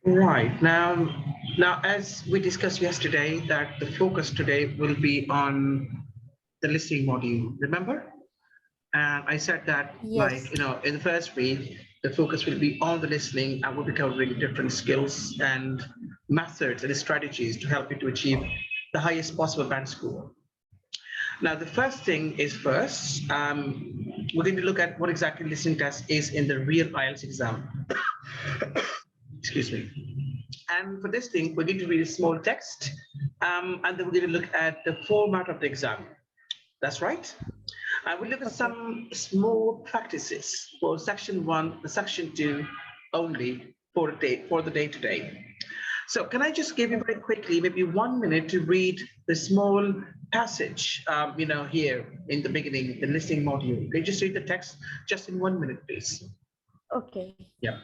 Right. Now, as we discussed yesterday, that the focus today will be on the listening module. Remember? And I said that, like, Yes. in the first week, the focus will be on the listening, and we'll be covering different skills and methods and strategies to help you to achieve the highest possible band score. Now, the first thing is first, we're going to look at what exactly listening test is in the real IELTS exam. Excuse me. And for this thing, we're going to read a small text, and then we're going to look at the format of the exam. That's right. I will look at some small practices for section 1, the section 2 only for the day today. So can I just give you very quickly, maybe 1 minute to read the small passage, here in the beginning, the listening module. Can you just read the text just in 1 minute, please? Okay. Yeah.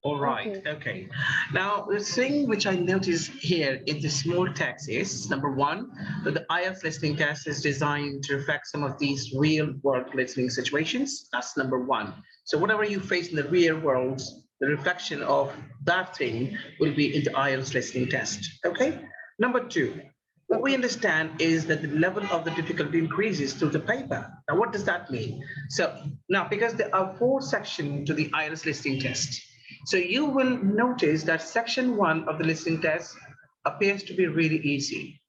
All right, okay. Now, the thing which I notice here in the small text is, number one, that the IELTS listening test is designed to reflect some of these real world listening situations. That's number one. So whatever you face in the real world, the reflection of that thing will be in the IELTS listening test, okay? Number two, what we understand is that the level of the difficulty increases through the paper. Now, what does that mean? So now, because there are 4 sections to the IELTS listening test, so you will notice that section 1 of the listening test appears to be really easy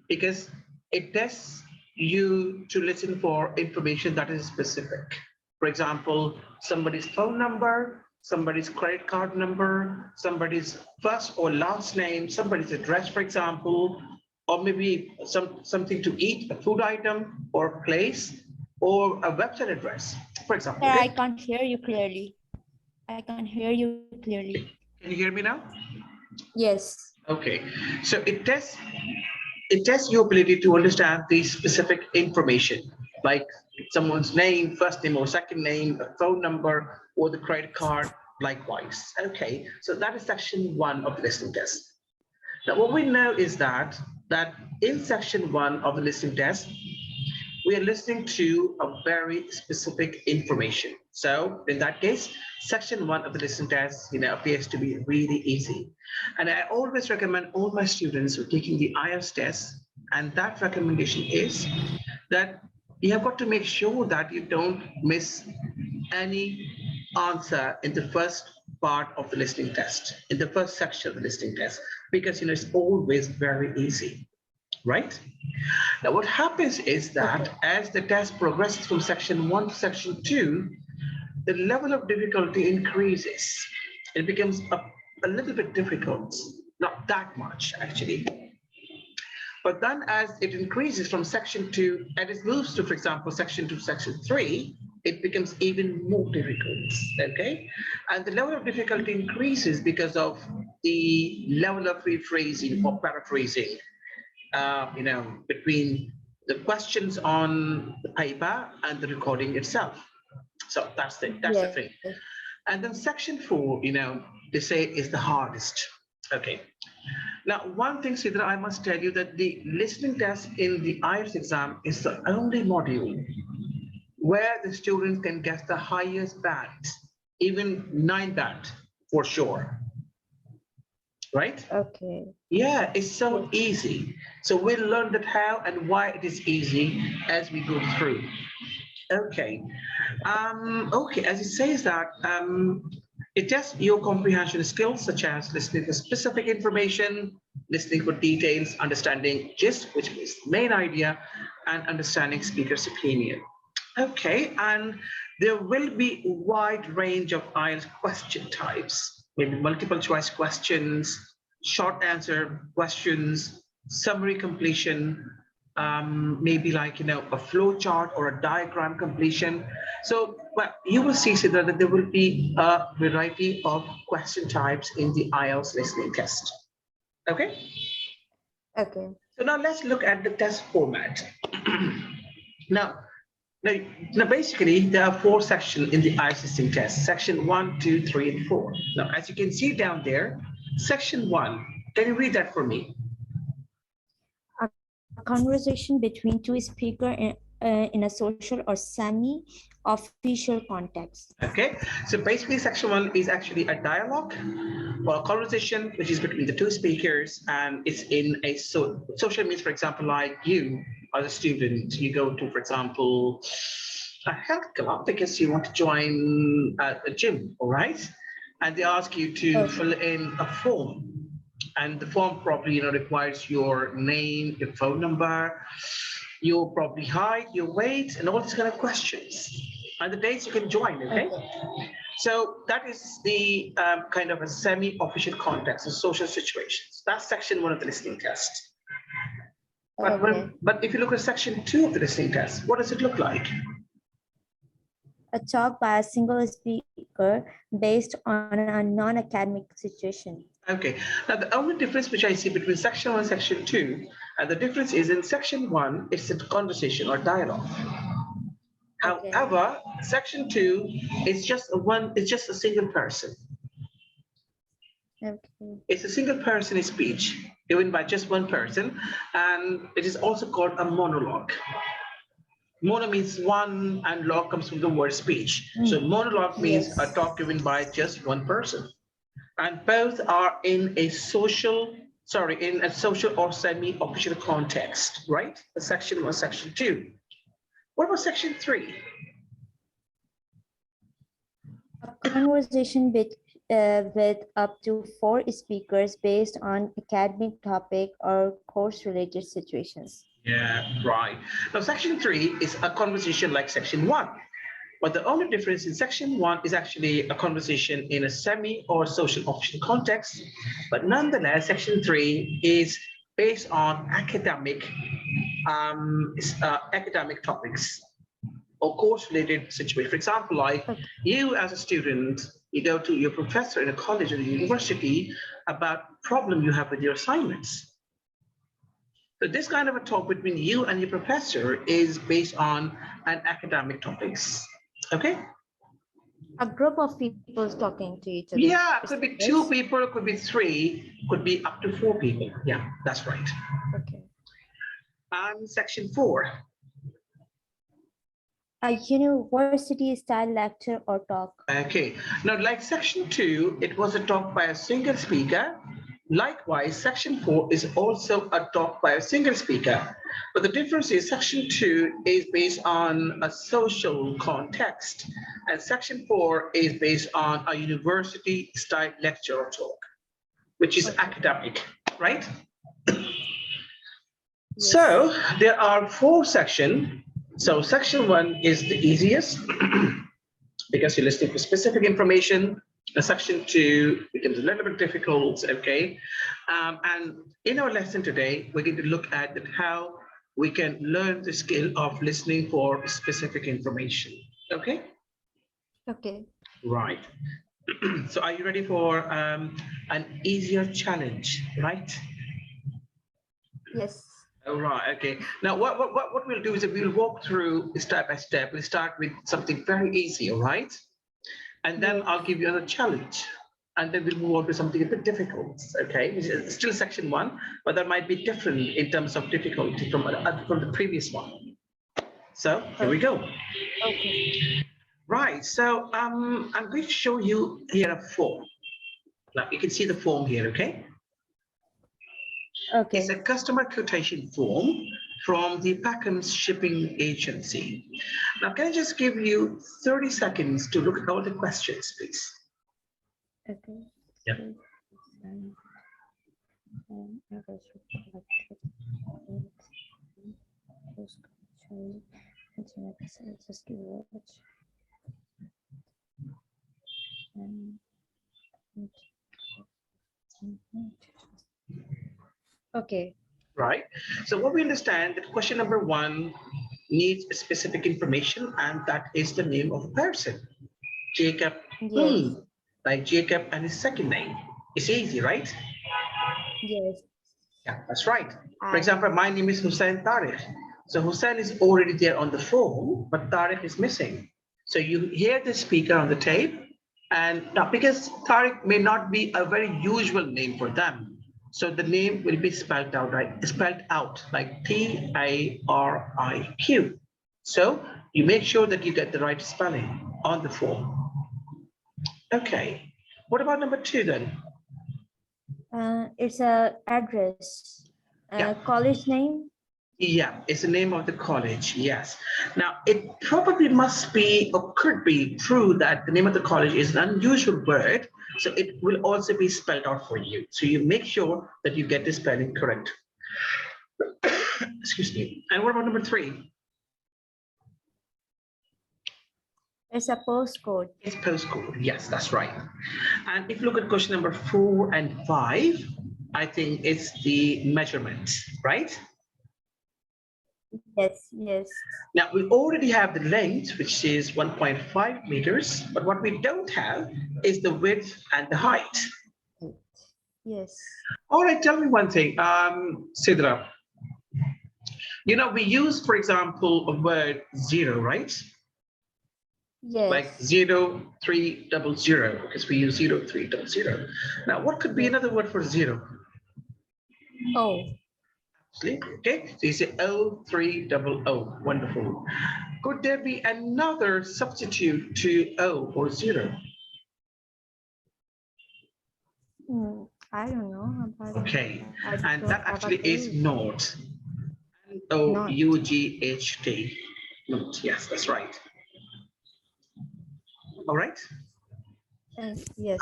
because it tests you to listen for information that is specific. For example, somebody's phone number, somebody's credit card number, somebody's first or last name, somebody's address, for example, or maybe something to eat, a food item or place, or a website address, for example. Sir, I can't hear you clearly. I can hear you clearly. Can you hear me now? Yes. Okay, so it tests your ability to understand the specific information, like someone's name, first name or second name, a phone number, or the credit card, likewise. Okay, so that is section 1 of the listening test. Now, what we know is that in section 1 of the listening test, we are listening to a very specific information. So in that case, section 1 of the listening test, appears to be really easy. And I always recommend all my students who are taking the IELTS test, and that recommendation is that you have got to make sure that you don't miss any answer in the first part of the listening test, in the first section of the listening test, because it's always very easy. Right? Now, what happens is that as the test progresses from section 1 to section 2, the level of difficulty increases. It becomes a little bit difficult, not that much actually. But then as it increases from section 2 and it moves to, for example, section 2, section 3, it becomes even more difficult, okay? And the level of difficulty increases because of the level of rephrasing or paraphrasing. Between the questions on the paper and the recording itself. So that's the thing. And then section 4, they say is the hardest. Okay. Now, one thing, Sidra, I must tell you that the listening test in the IELTS exam is the only module where the student can get the highest band, even 9 band for sure. Right? Okay. Yeah, it's so easy. So we'll learn that how and why it is easy as we go through. Okay. Okay, as it says that it tests your comprehension skills, such as listening for specific information, listening for details, understanding gist, which is the main idea, and understanding speaker's opinion. Okay, and there will be a wide range of IELTS question types, maybe multiple choice questions, short answer questions, summary completion, maybe like, a flow chart or a diagram completion. So, well, you will see, Sidra, that there will be a variety of question types in the IELTS listening test. Okay. Okay. So now let's look at the test format. now, now, basically, there are 4 sections in the IELTS listening test: section 1, 2, 3, and 4. Now, as you can see down there, section 1. Can you read that for me? A conversation between two speakers in a social or semi-official context. Okay, so basically section 1 is actually a dialogue or a conversation which is between the 2 speakers, and it's in a social means, for example, like you as a student, you go to, for example, a health club because you want to join a gym, all right? And they ask you to fill in a form. And the form probably, requires your name, your phone number, your probably height, your weight, and all these kind of questions, and the dates you can join. Okay. So that is the kind of a semi-official context of social situations. That's section 1 of the listening test. But if you look at section 2 of the listening test, what does it look like? A talk by a single speaker based on a non-academic situation. Okay, now the only difference which I see between section 1 and section 2, and the difference is in section 1, it's a conversation or dialogue. Okay. However, section 2 is just a single person. Okay. It's a single person speech given by just one person, and it is also called a monologue. Mono means one, and log comes from the word speech. So monologue means a talk given by just one person. And both are in a social or semi-official context, right? The section 1, section 2. What about section 3? A conversation with up to 4 speakers based on academic topic or course-related situations. Yeah, right. Now, section 3 is a conversation like section 1. But the only difference in section 1 is actually a conversation in a semi or social official context. But nonetheless, section 3 is based on academic topics or course-related situation. For example, like you as a student, you go to your professor in a college or a university about problem you have with your assignments. So this kind of a talk between you and your professor is based on an academic topics. Okay. A group of people talking to each other. Yeah, it could be 2 people, it could be 3, could be up to 4 people. Yeah, that's right. Okay. And section 4. A university-style lecture or talk. Okay. Now, like section 2, it was a talk by a single speaker. Likewise, section 4 is also a talk by a single speaker. But the difference is section 2 is based on a social context, and section 4 is based on a university-style lecture or talk, which is academic, right? So there are 4 sections. So section 1 is the easiest because you're listening for specific information. Section 2 becomes a little bit difficult, okay? And in our lesson today, we're going to look at how we can learn the skill of listening for specific information, okay? Okay. Right. So are you ready for an easier challenge, right? Yes. All right, okay. Now, what we'll do is we'll walk through step by step. We'll start with something very easy, all right? And then I'll give you another challenge. And then we'll move on to something a bit difficult, okay? It's still section 1, but that might be different in terms of difficulty from the previous one. So here we go. Okay. Right, so I'm going to show you here a form. Now, you can see the form here, okay? Okay. It's a customer quotation form from the Packham's shipping agency. Now, can I just give you 30 seconds to look at all the questions, please? Okay. Yep. Okay. right? So what we understand that question number one needs specific information, and that is the name of the person. Jacob, Yes. like Jacob and his second name. It's easy, right? Yes. Yeah, that's right. For And example, my name is Hussein Tariq. So Hussein is already there on the phone, but Tariq is missing. So you hear the speaker on the tape, and now because Tariq may not be a very usual name for them, so the name will be spelled out, right? Spelled out like Tariq. So you make sure that you get the right spelling on the form. Okay. What about number two then? it's a address. Yeah. College name. Yeah, it's the name of the college. Yes. Now, it probably must be or could be true that the name of the college is an unusual word. So it will also be spelled out for you. So you make sure that you get the spelling correct. Excuse me. And what about number three? It's a postcode. It's postcode. Yes, that's right. And if you look at question number 4 and 5, I think it's the measurement, right? Yes. Yes. Now, we already have the length, which is 1.5 meters, but what we don't have is the width and the height. Yes. All right, tell me one thing, Sidra. You know, we use, for example, a word zero, right? Yes. Like 0300, because we use 0300. Now, what could be another word for zero? Oh. Okay, so you say 0300. Wonderful. Could there be another substitute to O or zero? I don't know. Okay, I and don't that have a actually is clue. naught. N-O-U-G-H-T. Naught, yes, that's right. All right. Yes.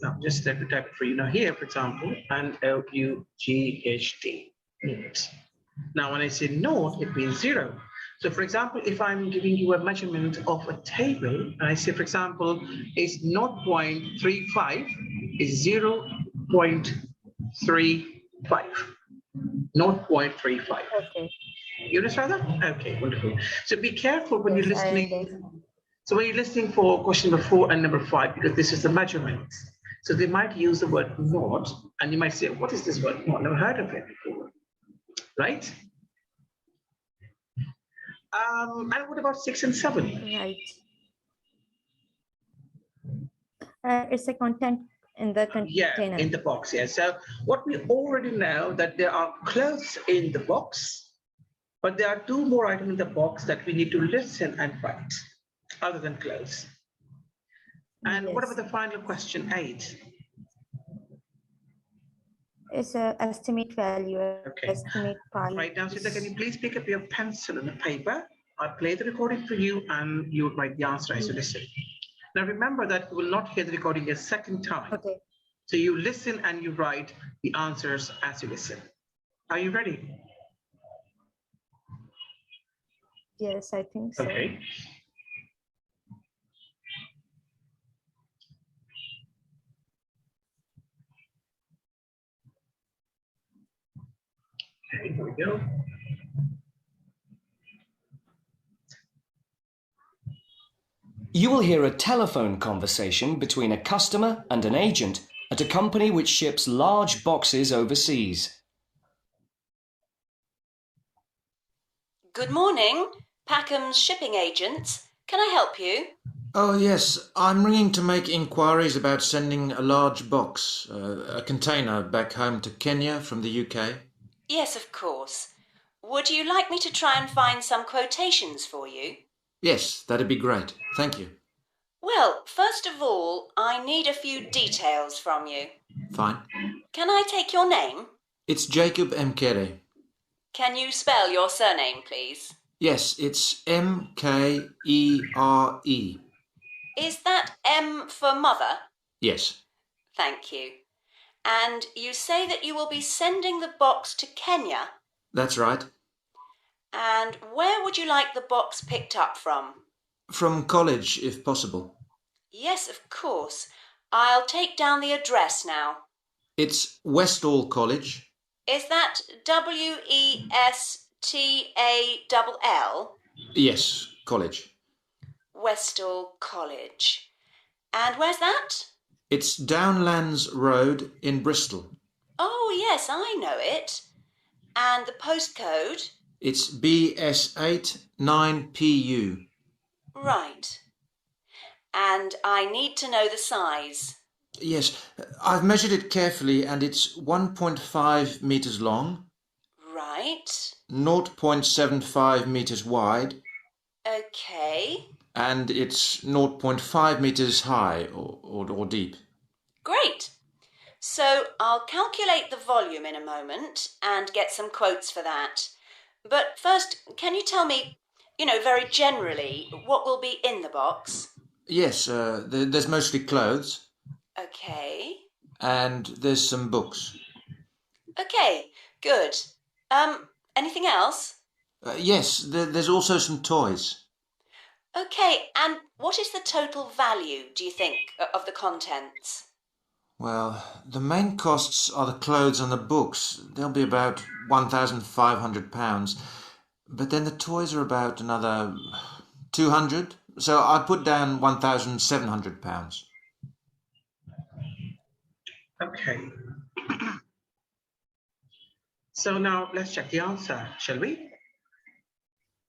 Now just let me type it for you now here, for example, N-O-U-G-H-T. Naught. Now, when I say naught, it means zero. So, for example, if I'm giving you a measurement of a table, and I say, for example, is 0.35 is 0.35. 0.35. Okay. You understand that? Okay, wonderful. So be careful when you're Yes, I listening. understand. So when you're listening for question number 4 and number 5, because this is the measurement. So they might use the word naught, and you might say, what is this word? Not never heard of it before, right? And what about 6 and 7? Right. It's a content in the Yeah, container. in the box. Yeah. So what we already know that there are clothes in the box, but there are 2 more items in the box that we need to listen and write, other than clothes. And what about Yes. the final question 8? It's a estimate value. Okay. Estimate price. Right now, Sita, can you please pick up your pencil and a paper? I'll play the recording for you, and you would write the answer as you listen. Now remember that you will not hear the recording a second time. Okay. So you listen and you write the answers as you listen. Are you ready? Yes, I think so. Okay. Okay, here we go. You will hear a telephone conversation between a customer and an agent at a company which ships large boxes overseas. Good morning, Packham's shipping agents. Can I help you? Oh, yes. I'm ringing to make inquiries about sending a large box, a container, back home to Kenya from the UK. Yes, of course. Would you like me to try and find some quotations for you? Yes, that'd be great. Thank you. Well, first of all, I need a few details from you. Fine. Can I take your name? It's Jacob Mkere. Can you spell your surname, please? Yes, it's Mkere. Is that M for mother? Yes, Thank you. And you say that you will be sending the box to Kenya? that's right. And where would you like the box picked up from? From college, if possible. Yes, of course. I'll take down the address now. It's Westall College, Is that Westall? Yes, college. Westall College. And where's that? It's Downlands Road in Bristol. Oh, yes, I know it. And the postcode? It's BS8 9PU. Right. And I need to know the size. Yes, I've measured it carefully and it's 1.5 meters long, Right. 0.75 meters wide, Okay. and it's 0.5 meters high or deep. Great. So I'll calculate the volume in a moment and get some quotes for that. But first, can you tell me, very generally, what will be in the box? Yes, there's mostly clothes Okay. and there's some books. Okay, good. Anything else? Yes, there's also some toys. Okay, and what is the total value, do you think, of the contents? Well, the main costs are the clothes and the books. They'll be about £1,500. But then the toys are about another 200. So I put down £1,700. Okay. So now let's check the answer, shall we?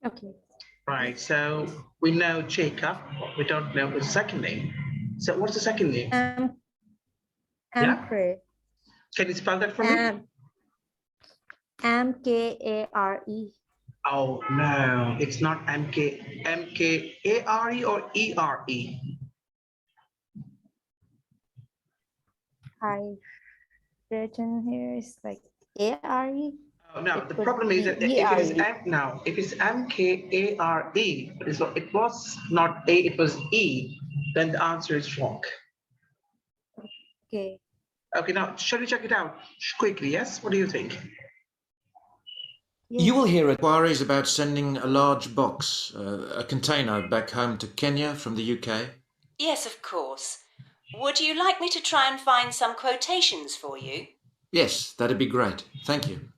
Okay. Right, so we know Jacob, but we don't know his second name. So what's the second name? Yeah? Amkare. Can you spell that for me? Mkare. Oh, no, it's not M-K-A-R-E or E-R-E? I written here is like ARE. Oh, no, It the could problem is be that if it is ERE. now, if it's M-K-A-R-E, it was not A, it was E, then the answer is wrong. Okay. Okay, now, shall we check it out quickly, yes? What do you think? You will hear a Inquiries about sending a large box, a container back home to Kenya from the UK. Yes, of course. Would you like me to try and find some quotations for you? Yes, that'd be great. Thank you.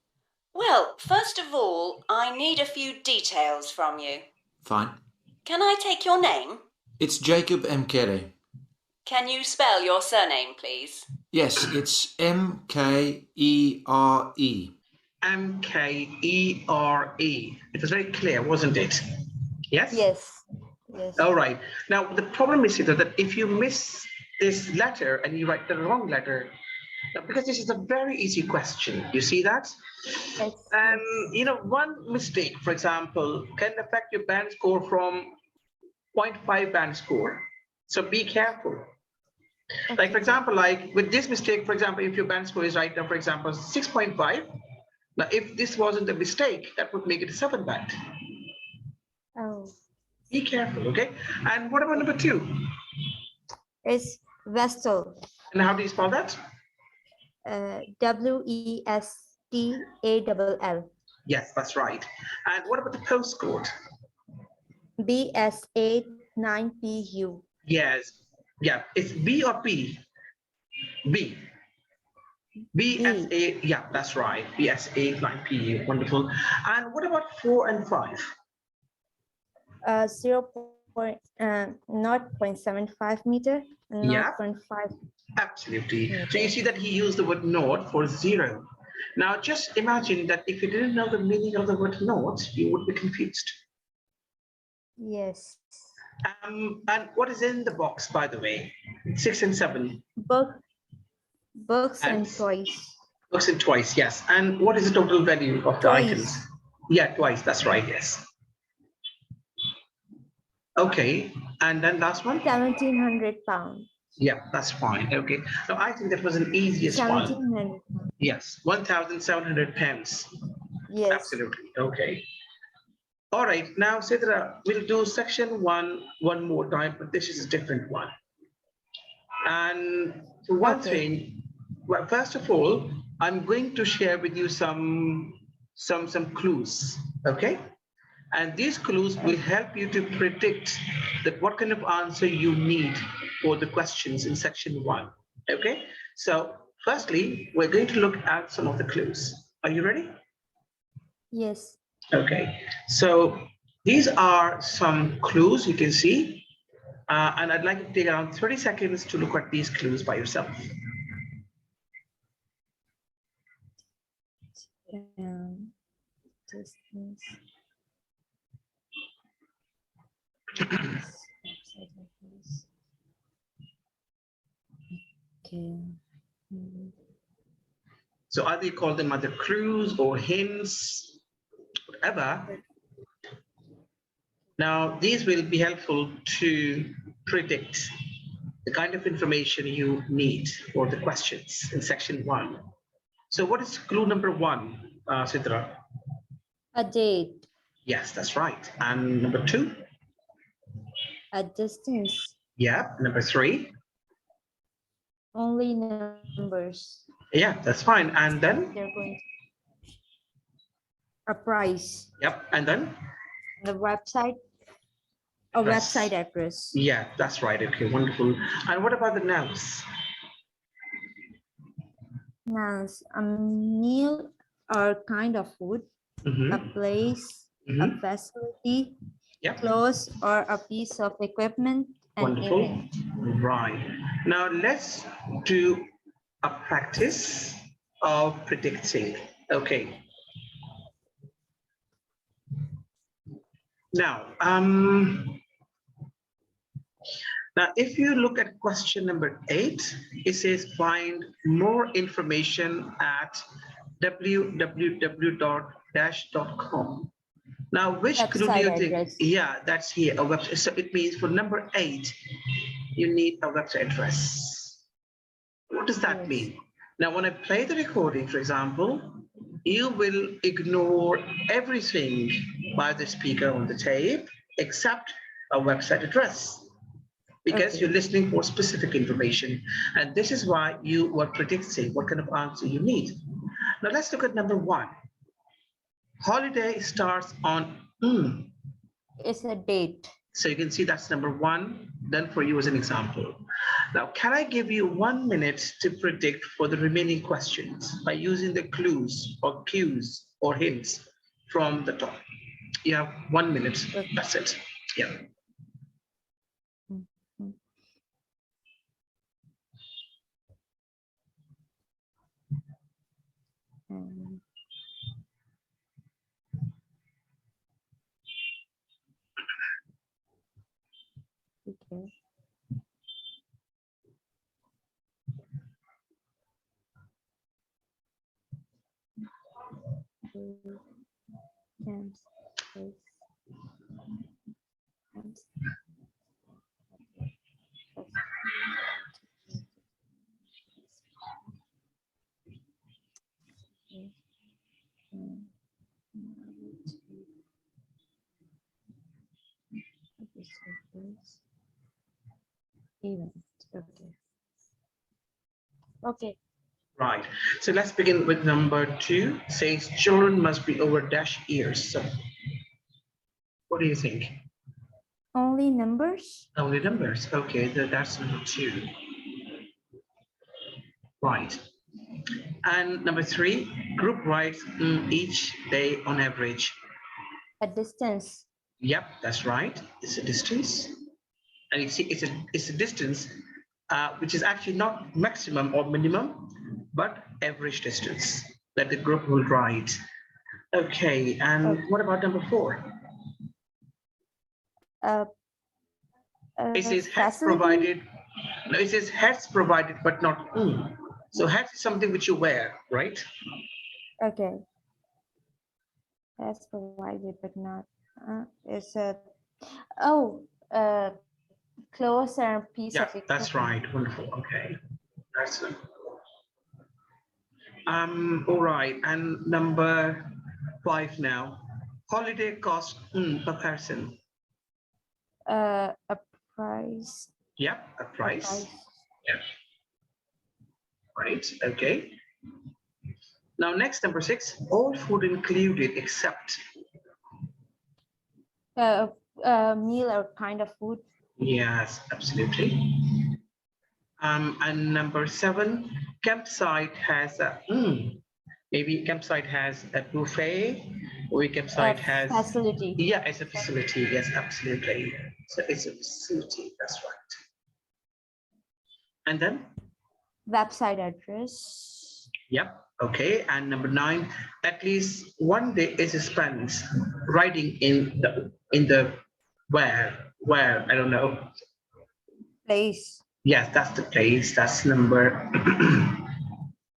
Well, first of all, I need a few details from you. Fine. Can I take your name? It's Jacob Mkere. Can you spell your surname, please? Yes, it's Mkere. M-K-E-R-E. It was very clear, wasn't it? Yes? Yes. Yes. All right. Now, the problem is here that if you miss this letter and you write the wrong letter, now, because this is a very easy question, you see that? Yes. One mistake, for example, can affect your band score from 0.5 band score. So be careful. Like, for example, like with this mistake, for example, if your band score is right now, for example, 6.5, now if this wasn't a mistake, that would make it a 7 band. Oh. Be careful, okay? And what about number 2? It's Westall. And how do you spell that? Westall. Yes, that's right. And what about the postcode? BS8 9PU. Yes. Yeah, it's B or P? B. BSA, yeah, that's right. BSA 9PU, wonderful. And what about 4 and 5? 0.75 meter. Yeah. 0.5. Absolutely. So you see that he used the word naught for 0. Now just imagine that if you didn't know the meaning of the word naught, you would be confused. Yes. And what is in the box, by the way? 6 and 7. Books and And- toys. Books and twice, yes. And what is the total value of the Twice. items? Yeah, twice, that's right, yes. Okay, and then last one? 1,700 pounds. Yeah, that's fine. Okay. Now I think that was an easiest one. 1,700. Yes, 1,700 pounds. Yes. Absolutely. Okay. All right. Now, Sidra, we'll do section one more time, but this is a different one. And for one Okay. thing, well, first of all, I'm going to share with you some clues. Okay. And these clues will help you to predict that what kind of answer you need for the questions in section 1. Okay, so firstly, we're going to look at some of the clues. Are you ready? Yes. Okay, so these are some clues you can see, and I'd like you to take around 30 seconds to look at these clues by yourself. Distance. Okay. So either you call them other clues or hints, whatever. Now, these will be helpful to predict the kind of information you need for the questions in section 1. So what is clue number 1, Sidra? A date. Yes, that's right. And number 2? A distance. Yeah. Number 3? Only numbers. Yeah, that's fine. And then? They're going to... A price. Yep. And then? The website. A Yes. website address. Yeah, that's right. Okay, wonderful. And what about the nouns? Nouns. A meal or kind of food. Mhm. A place. A Mhm. facility. Yep. Clothes or a piece of equipment. An Wonderful. event. Right. Now let's do a practice of predicting. Okay. Now, if you look at question number 8, it says find more information at www.dash.com. Now, which clue do Website you think? address. Yeah, that's here, a website. So it means for number 8, you need a website address. What does that Yes. mean? Now, when I play the recording, for example, you will ignore everything by the speaker on the tape except a website address, because Okay. you're listening for specific information. And this is why you were predicting what kind of answer you need. Now, let's look at number 1. Holiday starts on It's a date. So you can see that's number 1 done for you as an example. Now, can I give you 1 minute to predict for the remaining questions by using the clues or cues or hints from the top? You have 1 minute. Okay. That's it. Yeah. Mhm. Okay. Camps. Event. Okay. Okay. Right. So let's begin with number 2. Says children must be over dash years. So what do you think? Only numbers? Only numbers. Okay, that's number 2. Right. And number 3, group writes each day on average. A distance. Yep, that's right. It's a distance. And you see, it's a distance which is actually not maximum or minimum, but average distance that the group will ride. Okay, and what about number 4? It says hats Facility? provided. No, it says hats provided, but not So hats is something which you wear, right? Okay. That's provided, but not. It's a. Oh, clothes and piece Yeah, of equipment. that's right. Wonderful. Okay, that's it. All right, and number 5 now. Holiday cost per person. A price. Yeah, a price. Yeah. Right. Okay. Now, next, number 6. All food included except. Meal or kind of food. Yes, absolutely. And number 7. Campsite has a Maybe campsite has a buffet, or a campsite has, Facility. yeah, it's a facility. Yes, absolutely. So it's a facility. That's right. And then, Website address. yep. Okay. And number 9, at least one day is spent writing in the where I don't know. Place. Yes, that's the place. That's number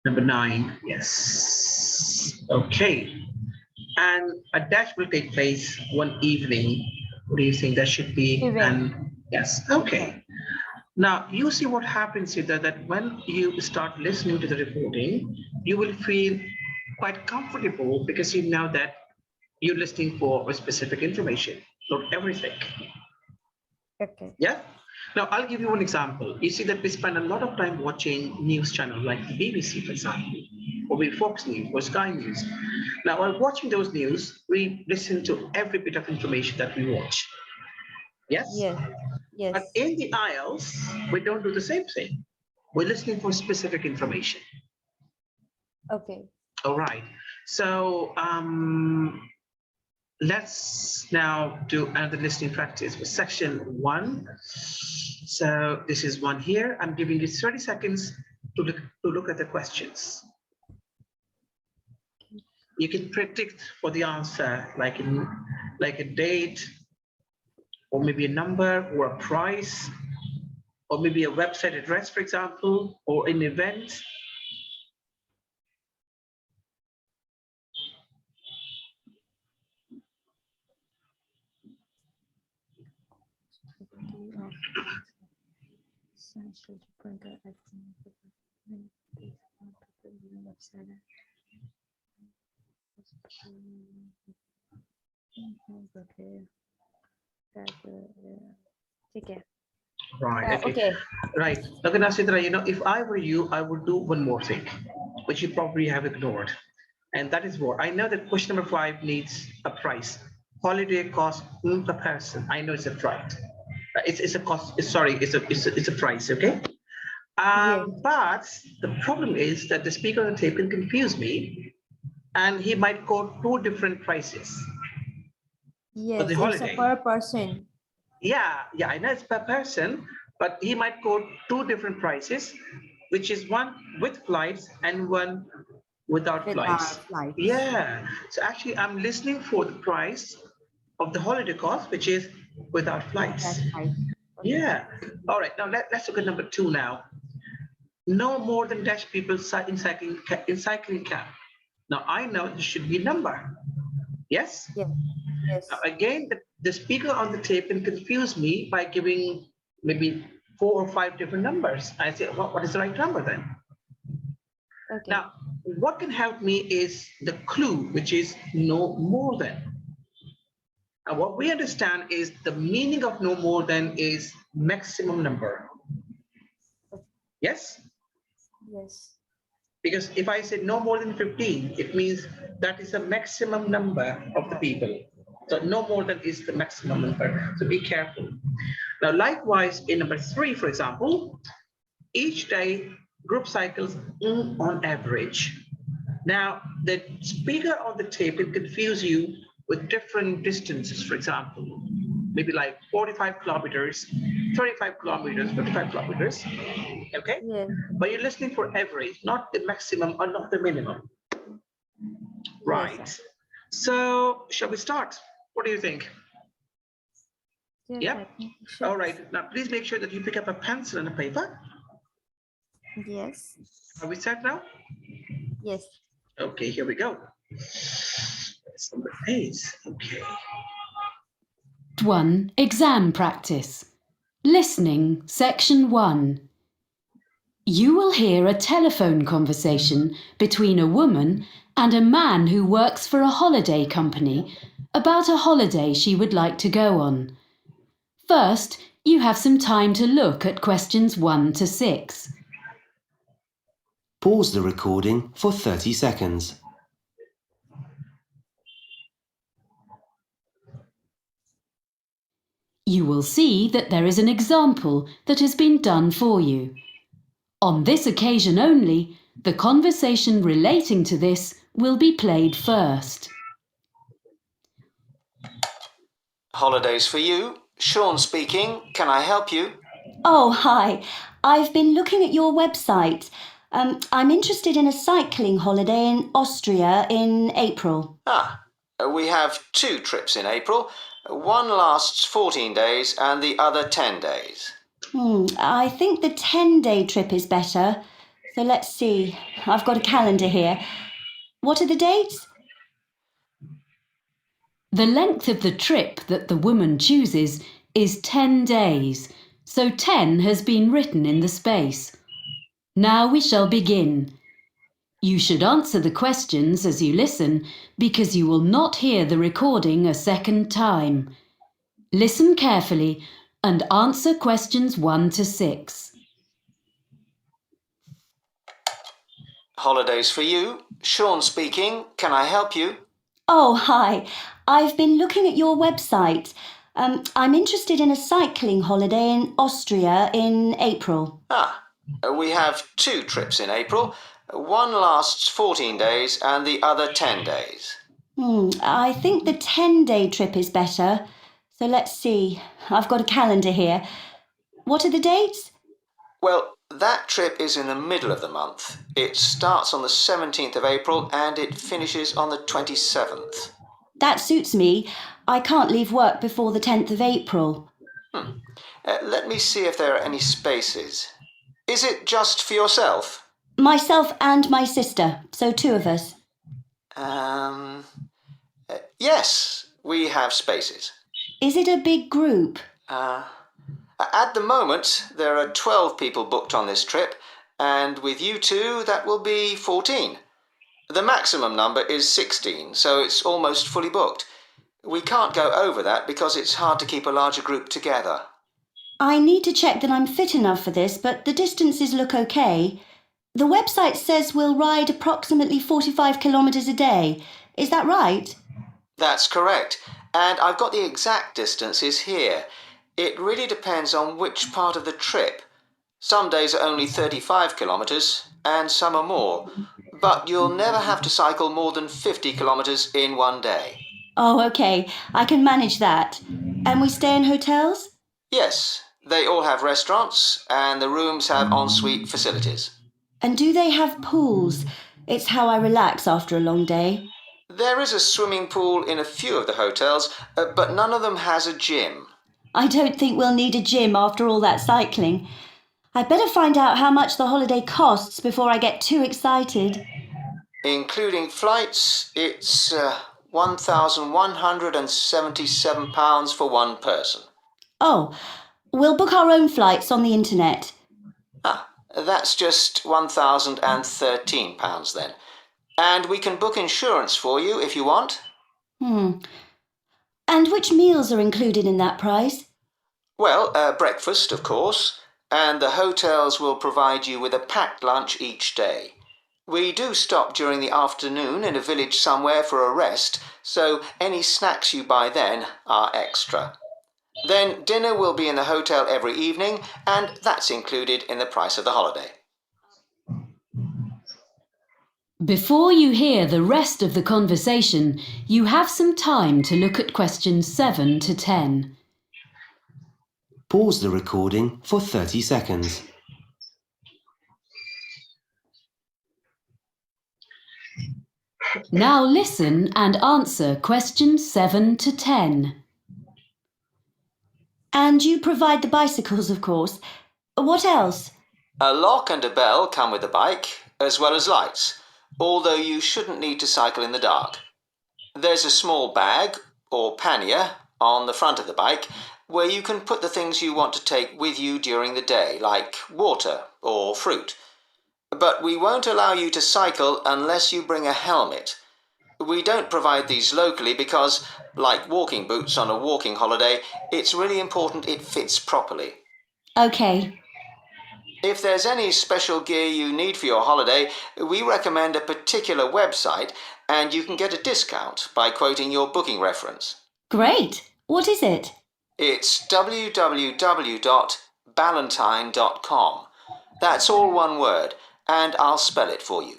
number 9. Yes. Okay. And a dash will take place one evening. What do you think that should be? Event. And yes. Okay. Now you see what happens here that when you start listening to the recording, you will feel quite comfortable because you know that you're listening for a specific information, not everything. Okay. Yeah. Now I'll give you one example. You see that we spend a lot of time watching news channels like the BBC, for example, or maybe Fox News or Sky News. Now while watching those news, we listen to every bit of information that we watch. Yes? Yes. Yes. But in the IELTS, we don't do the same thing. We're listening for specific information. Okay. All right. So let's now do another listening practice for section 1. So this is 1 here. I'm giving you 30 seconds to look at the questions. You can predict for the answer, like a date, or maybe a number, or a price, or maybe a website address, for example, or an event. Okay. Right. Okay. Okay. Right. Okay, now Sidra, if I were you, I would do one more thing, which you probably have ignored. And that is what I know that question number 5 needs a price. Holiday cost per person. I know it's a right. It's a cost. Sorry, it's a price. Okay. Yes. But the problem is that the speaker on the tape can confuse me, and he might quote 2 different prices. Yes. the It's holiday. a per person. Yeah, I know it's per person, but he might quote 2 different prices, which is one with flights and one without flights. Flights. Yeah. So actually, I'm listening for the price of the holiday cost, which is without flights. That's right. Okay. Yeah. All right. Now let's look at number 2 now. No more than dash people in cycling camp. Now I know this should be a number. Yes. Yes. Yes. Now, again, the speaker on the tape can confuse me by giving maybe 4 or 5 different numbers. I say, what is the right number then? Okay. Now, what can help me is the clue, which is no more than. And what we understand is the meaning of no more than is maximum number. Yes? Yes. Because if I say no more than 15, it means that is the maximum number of the people. So no more than is the maximum number. So be careful. Now, likewise, in number 3, for example, each day group cycles on average. Now, the speaker on the tape will confuse you with different distances, for example, maybe like 45 kilometers, 35 kilometers, 55 kilometers. Okay? Yes. But you're listening for average, not the maximum or not the minimum. Right. Yes, So shall we start? What do you think? Yes, Yep. I think we should. All right. Now, please make sure that you pick up a pencil and a paper. Yes. Are we set now? Yes. Okay, here we go. That's number 8. Okay. 1. Exam practice. Listening, section 1. You will hear a telephone conversation between a woman and a man who works for a holiday company about a holiday she would like to go on. First, you have some time to look at questions 1 to 6. Pause the recording for 30 seconds. You will see that there is an example that has been done for you. On this occasion only, the conversation relating to this will be played first. Holidays for you. Sean speaking. Can I help you? Oh, hi. I've been looking at your website. I'm interested in a cycling holiday in Austria in April. We have 2 trips in April. One lasts 14 days and the other 10 days. I think the 10-day trip is better. So let's see. I've got a calendar here. What are the dates? The length of the trip that the woman chooses is 10 days, so 10 has been written in the space. Now we shall begin. You should answer the questions as you listen because you will not hear the recording a second time. Listen carefully and answer questions 1 to 6. Holidays for you. Sean speaking. Can I help you? Oh, hi. I've been looking at your website. I'm interested in a cycling holiday in Austria in April. We have 2 trips in April. One lasts 14 days and the other 10 days. I think the 10-day trip is better. So let's see. I've got a calendar here. What are the dates? Well, that trip is in the middle of the month. It starts on the 17th of April and it finishes on the 27th. That suits me. I can't leave work before the 10th of April. Let me see if there are any spaces. Is it just for yourself? Myself and my sister, so 2 of us. Yes, we have spaces. Is it a big group? At the moment, there are 12 people booked on this trip, and with you 2, that will be 14. The maximum number is 16, so it's almost fully booked. We can't go over that because it's hard to keep a larger group together. I need to check that I'm fit enough for this, but the distances look okay. The website says we'll ride approximately 45 kilometres a day. Is that right? That's correct, and I've got the exact distances here. It really depends on which part of the trip. Some days are only 35 kilometres and some are more, but you'll never have to cycle more than 50 kilometres in one day. Oh, okay. I can manage that. And we stay in hotels? Yes, they all have restaurants and the rooms have ensuite facilities. And do they have pools? It's how I relax after a long day. There is a swimming pool in a few of the hotels, but none of them has a gym. I don't think we'll need a gym after all that cycling. I'd better find out how much the holiday costs before I get too excited. Including flights, it's £1,177 for one person. Oh, we'll book our own flights on the internet. That's just £1,013 then. And we can book insurance for you if you want. And which meals are included in that price? Well, breakfast, of course, and the hotels will provide you with a packed lunch each day. We do stop during the afternoon in a village somewhere for a rest, so any snacks you buy then are extra. Then dinner will be in the hotel every evening, and that's included in the price of the holiday. Before you hear the rest of the conversation, you have some time to look at questions 7 to 10. Pause the recording for 30 seconds. Now listen and answer questions 7 to 10. And you provide the bicycles, of course. What else? A lock and a bell come with the bike, as well as lights, although you shouldn't need to cycle in the dark. There's a small bag, or pannier, on the front of the bike, where you can put the things you want to take with you during the day, like water or fruit. But we won't allow you to cycle unless you bring a helmet. We don't provide these locally because, like walking boots on a walking holiday, it's really important it fits properly. Okay. If there's any special gear you need for your holiday, we recommend a particular website and you can get a discount by quoting your booking reference. Great. What is it? It's www.ballantine.com. That's all one word, and I'll spell it for you.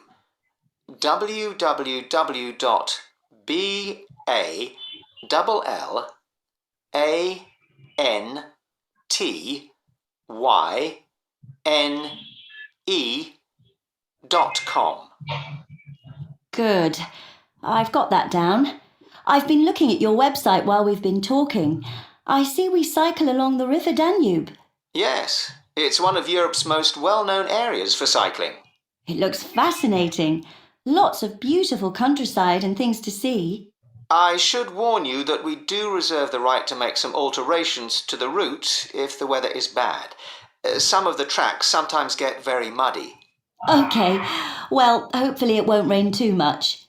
www.ballane.com. Good. I've got that down. I've been looking at your website while we've been talking. I see we cycle along the River Danube. Yes, it's one of Europe's most well-known areas for cycling. It looks fascinating. Lots of beautiful countryside and things to see. I should warn you that we do reserve the right to make some alterations to the route if the weather is bad. Some of the tracks sometimes get very muddy. Okay, well, hopefully it won't rain too much.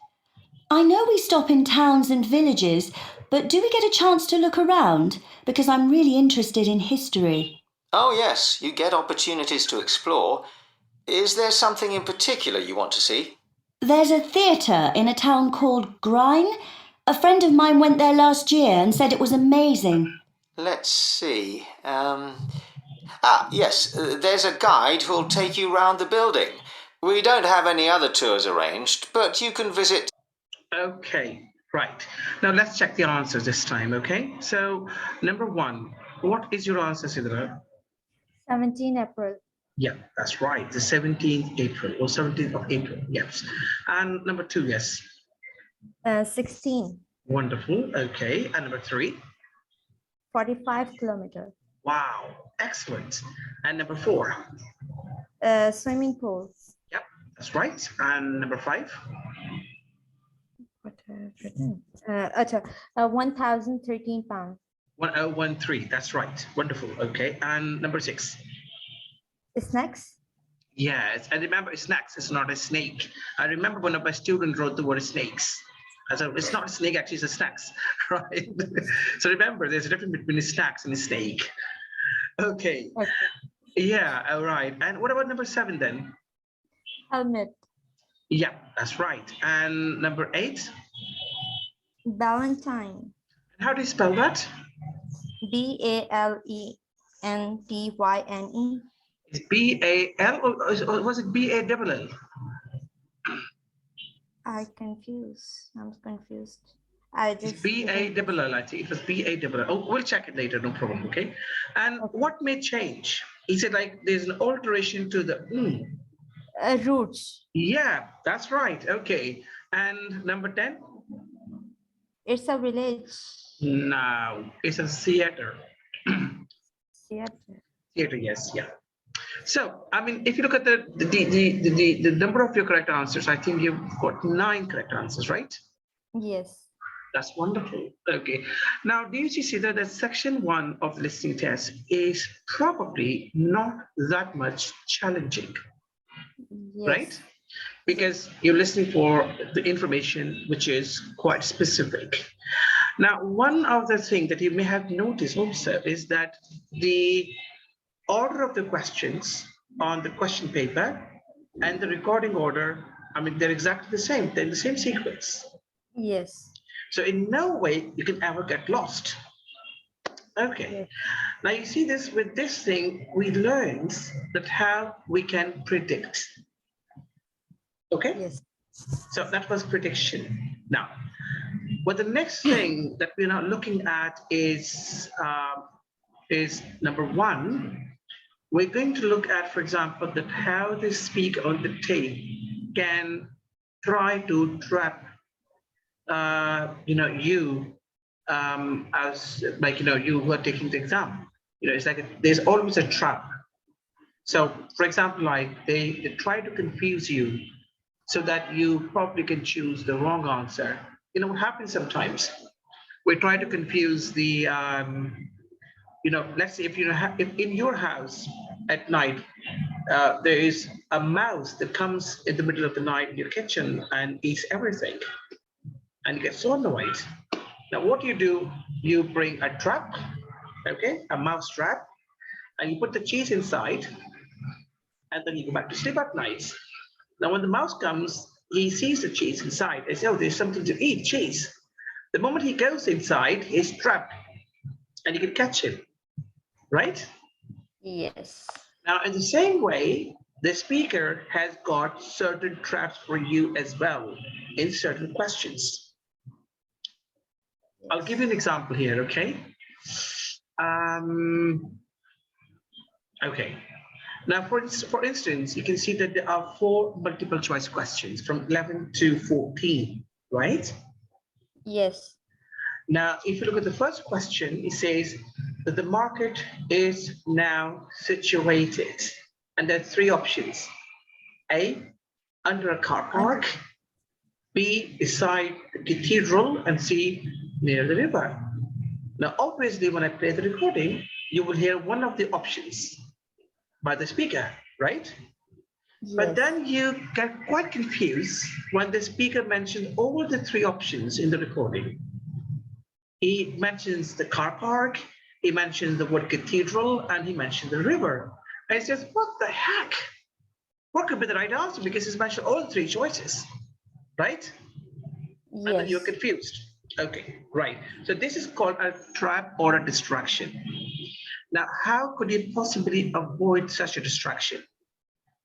I know we stop in towns and villages, but do we get a chance to look around? Because I'm really interested in history. Oh yes, you get opportunities to explore. Is there something in particular you want to see? There's a theatre in a town called Grine. A friend of mine went there last year and said it was amazing. Let's see. Yes, there's a guide who'll take you round the building. We don't have any other tours arranged, but you can visit. Okay, right. Now let's check the answers this time, okay? So, number 1, what is your answer, Sidra? 17 April. Yeah, that's right. The 17th April or 17th of April, yes. And number 2, yes. 16. Wonderful, okay. And number 3? 45 kilometers. Wow, excellent. And number 4? Swimming pool. Yep, that's right. And number 5? 1,013 pounds. 1013, that's right. Wonderful, okay. And number 6? Snacks. Yes, and remember, snacks is not a snake. I remember one of my students wrote the word snakes. So it's not a snake, actually, it's a snacks, right? So remember, there's a difference between a snacks and a snake. Okay. Yeah, all right. And what about number 7 then? Helmet. Yeah, that's right. And number 8? Valentine. How do you spell that? Balenyne. It's B-A-L or was it B-A-L-L? I'm confused. It's B-A-L-L, I think it was B-A-L-L. Oh, we'll check it later, no problem, okay? And what may change? He said like there's an alteration to the Roots. Yeah, that's right, okay. And number 10? It's a village. No, it's a theater. Theater. Theater, yes, yeah. So, I mean, if you look at the number of your correct answers, I think you've got 9 correct answers, right? Yes. That's wonderful. Okay. Now, do you see that section 1 of the listening test is probably not that much challenging, Yes. right? Because you're listening for the information which is quite specific. Now, one of the things that you may have noticed also is that the order of the questions on the question paper and the recording order, I mean, they're exactly the same. They're in the same sequence. Yes. So in no way you can ever get lost. Okay. Yes. Now you see this with this thing, we learned that how we can predict. Okay. Yes. So that was prediction. Now, what the next thing that we're now looking at is number 1. We're going to look at, for example, that how the speaker on the tape can try to trap you as like you who are taking the exam. It's like there's always a trap. So for example, like they try to confuse you so that you probably can choose the wrong answer. What happens sometimes, we try to confuse the let's say if if in your house at night there is a mouse that comes in the middle of the night in your kitchen and eats everything and you get so annoyed. Now what do? You bring a trap, okay, a mouse trap, and you put the cheese inside and then you go back to sleep at night. Now when the mouse comes, he sees the cheese inside and says, oh, there's something to eat, cheese. The moment he goes inside, he's trapped and you can catch him, right? Yes. Now, in the same way, the speaker has got certain traps for you as well in certain questions. I'll give you an example here, okay? Okay. Now, for instance, you can see that there are 4 multiple choice questions from 11 to 14, right? Yes. Now, if you look at the first question, it says that the market is now situated. And there are 3 options. A, under a car park. B, beside the cathedral. And C, near the river. Now, obviously, when I play the recording, you will hear one of the options by the speaker, right? Yes. But then you get quite confused when the speaker mentions all the 3 options in the recording. He mentions the car park, he mentions the word cathedral, and he mentioned the river. And he says, what the heck? What could be the right answer? Because he's mentioned all 3 choices, right? And then Yes. you're confused. Okay, right. So this is called a trap or a distraction. Now, how could you possibly avoid such a distraction?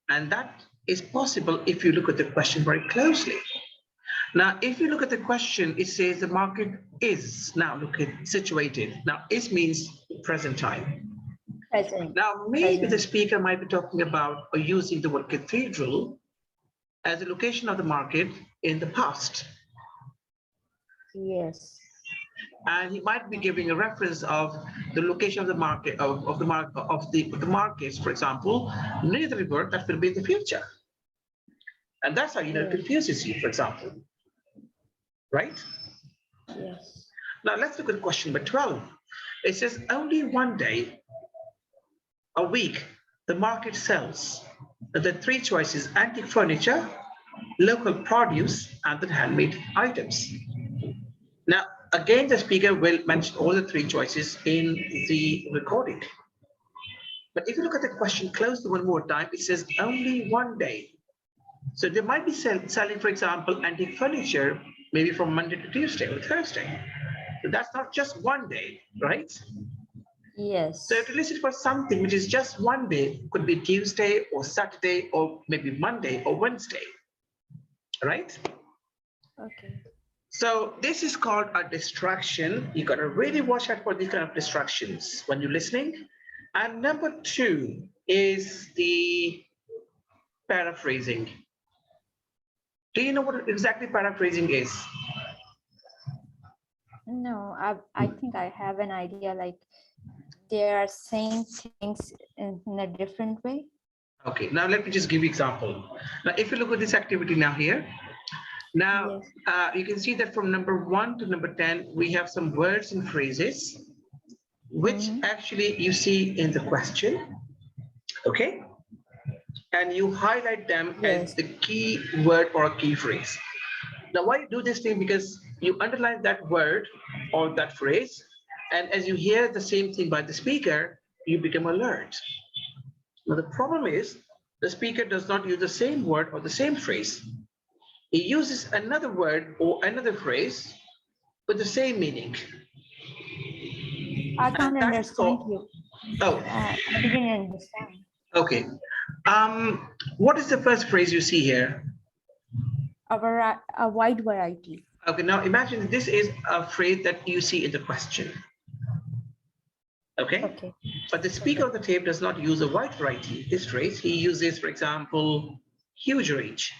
And that is possible if you look at the question very closely. Now, if you look at the question, it says the market is, now look at situated. Now, is means present time. Present. Now, maybe Present. the speaker might be talking about or using the word cathedral as a location of the market in the past. Yes. And he might be giving a reference of the location of the market of the markets, for example, near the river that will be in the future. And that's how it confuses you, for example. Right? Yes. Now let's look at question number 12. It says only one day a week the market sells. The 3 choices: antique furniture, local produce, and then handmade items. Now, again, the speaker will mention all the 3 choices in the recording. But if you look at the question closely one more time, it says only one day. So they might be selling, for example, antique furniture, maybe from Monday to Tuesday or Thursday. So that's not just one day, right? Yes. So to listen for something which is just one day, could be Tuesday or Saturday or maybe Monday or Wednesday, right? Okay. So this is called a distraction. You got to really watch out for these kind of distractions when you're listening. And number 2 is the paraphrasing. Do you know what exactly paraphrasing is? No, I think I have an idea, like they are saying things in a different way. Okay, now let me just give you example. Now, if you look at this activity now here, now you can see that from number 1 to number 10, we have some words and phrases, which actually you see in the question, okay? And you highlight them as the key word or key phrase. Now, why you do this thing? Because you underline that word or that phrase, and as you hear the same thing by the speaker, you become alert. Now, the problem is the speaker does not use the same word or the same phrase. He uses another word or another phrase with the same meaning. I can't understand you. Oh, I didn't understand. okay. What is the first phrase you see here? A wide variety. Okay, now imagine this is a phrase that you see in the question. Okay? Okay. But the speaker of the tape does not use a wide variety. This phrase, he uses, for example, huge range.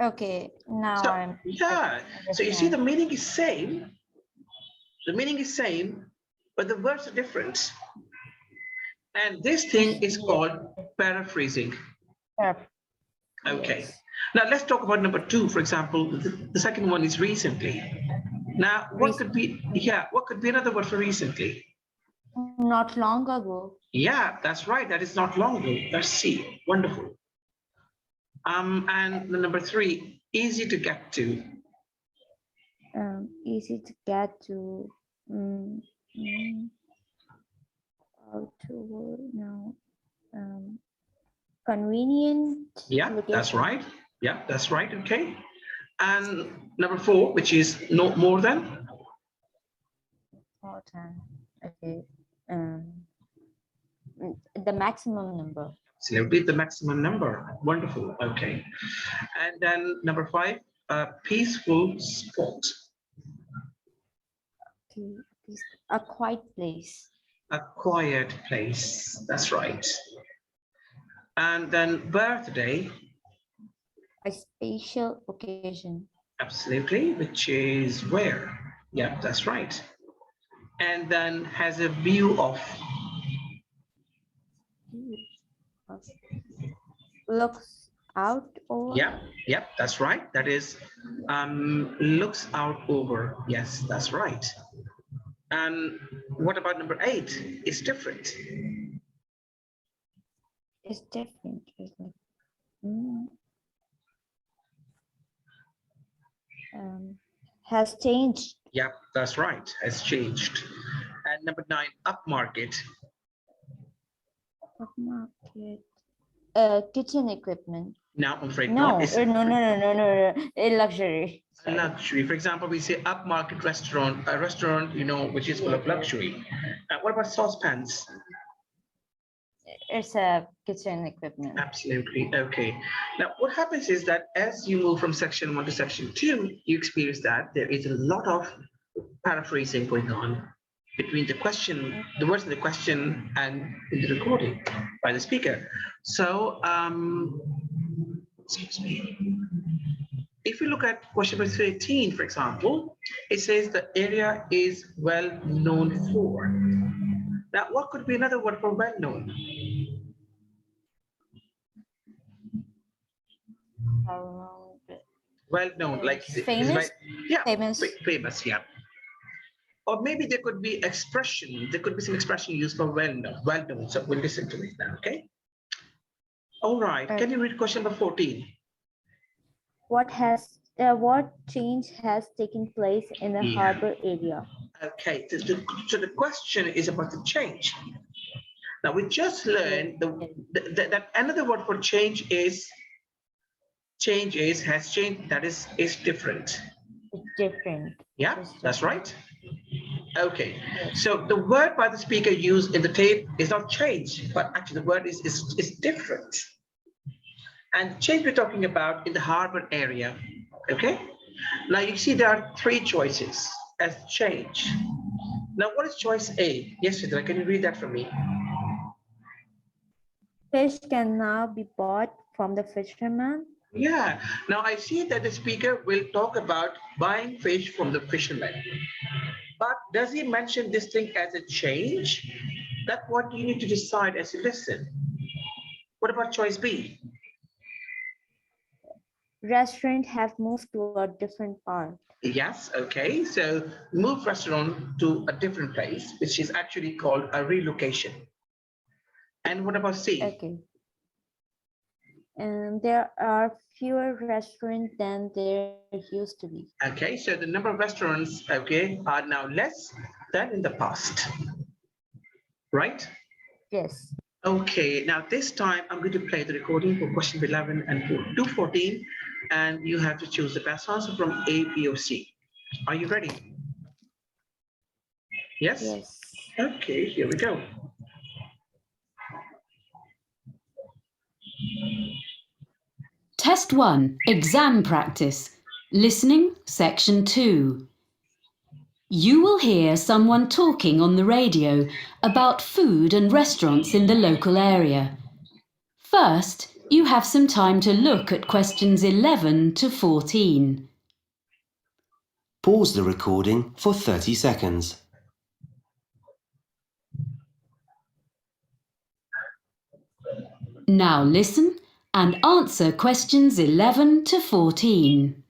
Okay, now So, yeah, so you see the meaning is same. The meaning is same, but the words are different. And this thing is called paraphrasing. Okay. Yes. Now let's talk about number 2, for example. The second one is recently. Now, what could be, what could be another word for recently? Not long ago. Yeah, that's right. That is not long ago. That's C. Wonderful. And the number 3, easy to get to. Easy to get to. How to no. Convenient. Yeah, location. that's right. Yeah, that's right. Okay. And number 4, which is no more than. More than. Okay. The maximum number. Absolutely, the maximum number. Wonderful. Okay. And then number 5, a peaceful spot. Okay. A quiet place. A quiet place. That's right. And then birthday. A special occasion. Absolutely, which is where? Yeah, that's right. And then has a view of. Looks out over. Yeah, that's right. That is looks out over. Yes, that's right. And what about number 8? It's different. It's different. It's like, has changed. Yeah, that's right. Has changed. And number 9, upmarket. Upmarket. Kitchen equipment. Now, I'm afraid No, not. It's no. A luxury. a luxury. For example, we say upmarket restaurant, a restaurant, which is full of luxury. What about saucepans? It's a kitchen equipment. Absolutely. Okay. Now, what happens is that as you move from section 1 to section 2, you experience that there is a lot of paraphrasing going on between the question, the words in the question, and in the recording by the speaker. So, excuse me. If you look at question number 13, for example, it says the area is well known for. Now, what could be another word for well known? Well known, like famous. Yeah, Famous. Famous, yeah. Or maybe there could be expression. There could be some expression used for well known. Well known. So we'll listen to it now. Okay. All right. Can you read question number 14? What change has taken place in the harbor area? Okay. So the question is about the change. Now we just learned that another word for change is has changed. That is different. It's different. Yeah, that's right. Okay, so the word by the speaker used in the tape is not change, but actually the word is different. And change we're talking about in the harbor area. Okay, now you see there are 3 choices as change. Now what is choice A? Yes, Sidra, can you read that for me? Fish can now be bought from the fisherman. Yeah, now I see that the speaker will talk about buying fish from the fisherman. But does he mention this thing as a change? That's what you need to decide as you listen. What about choice B? Restaurant have moved to a different part. Yes, okay. So move restaurant to a different place, which is actually called a relocation. And what about C? Okay. And there are fewer restaurants than there used to be. Okay, so the number of restaurants, okay, are now less than in the past, right? Yes. Okay, now this time I'm going to play the recording for question 11 and 214, and you have to choose the best answer from A, B, or C. Are you ready? Yes? Yes. Okay, here we go. Test 1, exam practice. Listening, section 2. You will hear someone talking on the radio about food and restaurants in the local area. First, you have some time to look at questions 11 to 14. Pause the recording for 30 seconds. Now listen and answer questions 11 to 14.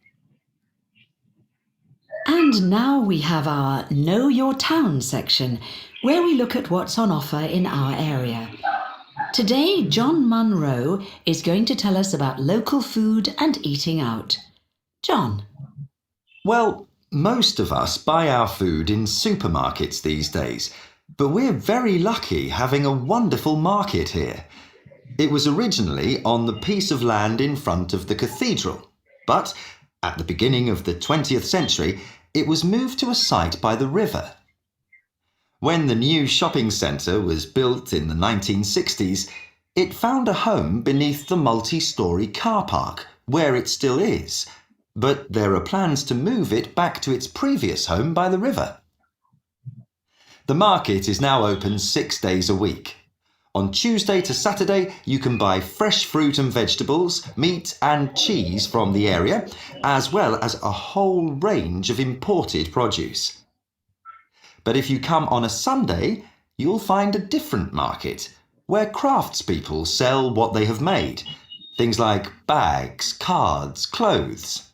And now we have our Know Your Town section, where we look at what's on offer in our area. Today, John Munro is going to tell us about local food and eating out. John. Well, most of us buy our food in supermarkets these days, but we're very lucky having a wonderful market here. It was originally on the piece of land in front of the cathedral, but at the beginning of the 20th century, it was moved to a site by the river. When the new shopping centre was built in the 1960s, It found a home beneath the multi-storey car park, where it still is, but there are plans to move it back to its previous home by the river. The market is now open 6 days a week. On Tuesday to Saturday, you can buy fresh fruit and vegetables, meat and cheese from the area, as well as a whole range of imported produce. But if you come on a Sunday, you'll find a different market, where craftspeople sell what they have made, things like bags, cards, clothes.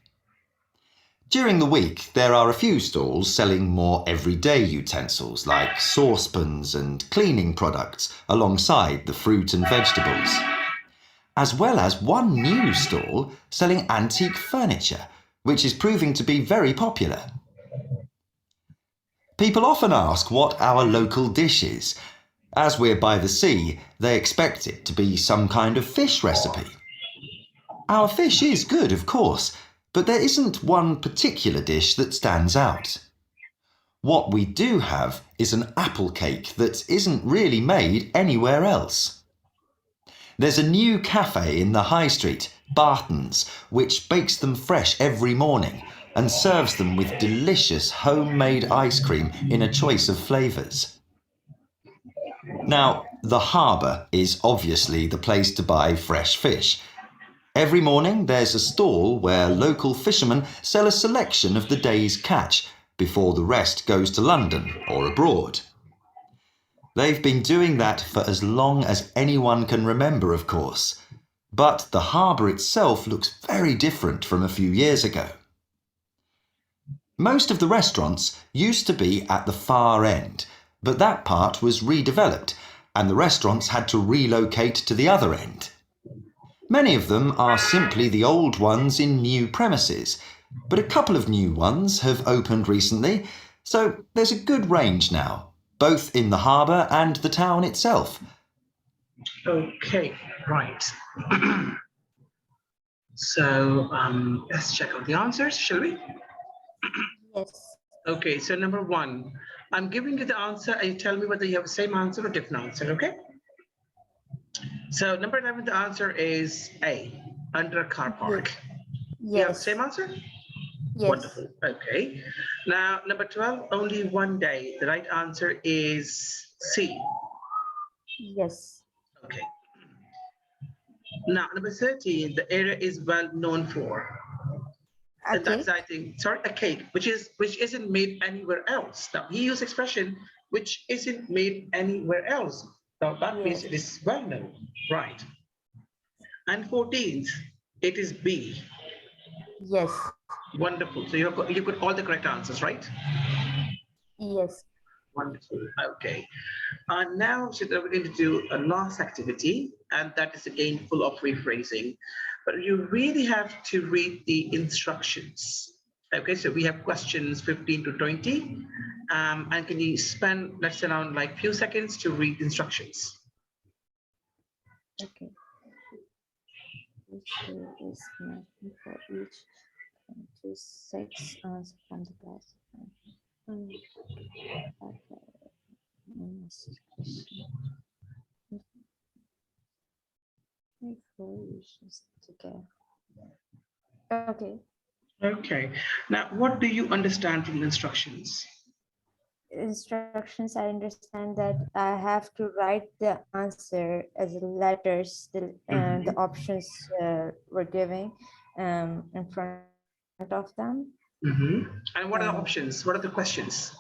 During the week, there are a few stalls selling more everyday utensils like saucepans and cleaning products alongside the fruit and vegetables, as well as one new stall selling antique furniture, which is proving to be very popular. People often ask what our local dish is. As we're by the sea, they expect it to be some kind of fish recipe. Our fish is good, of course, but there isn't one particular dish that stands out. What we do have is an apple cake that isn't really made anywhere else. There's a new cafe in the high street, Barton's, which bakes them fresh every morning and serves them with delicious homemade ice cream in a choice of flavours. Now, the harbour is obviously the place to buy fresh fish. Every morning there's a stall where local fishermen sell a selection of the day's catch before the rest goes to London or abroad. They've been doing that for as long as anyone can remember, of course, but the harbour itself looks very different from a few years ago. Most of the restaurants used to be at the far end, but that part was redeveloped and the restaurants had to relocate to the other end. Many of them are simply the old ones in new premises, but a couple of new ones have opened recently, so there's a good range now, both in the harbour and the town itself. Okay, right. So let's check out the answers, shall we? Yes. Okay, so number 1, I'm giving you the answer and you tell me whether you have the same answer or different answer, okay? So number 11, the answer is A, under a car park. Yes. You have the same answer? Yes. Wonderful. Okay. Now, number 12, only one day. The right answer is C. Yes. Okay. Now, number 13, the area is well known for. A And that's, cake? I think, sorry, a cake, which isn't made anywhere else. Now, he used expression which isn't made anywhere else. Now, that means Yes. it is well known, right? And 14th, it is B. Yes. Wonderful. So you got all the correct answers, right? Yes. Wonderful. Okay. Now we're going to do a last activity, and that is again full of rephrasing. But you really have to read the instructions. Okay, so we have questions 15 to 20. And can you spend, let's say, around like few seconds to read the instructions? Okay. Which is nothing for each 26 answer from the class. Okay. Okay. Now, what do you understand from the instructions? Instructions, I understand that I have to write the answer as letters, the options were giving in front of them. And what are the options? What are the questions?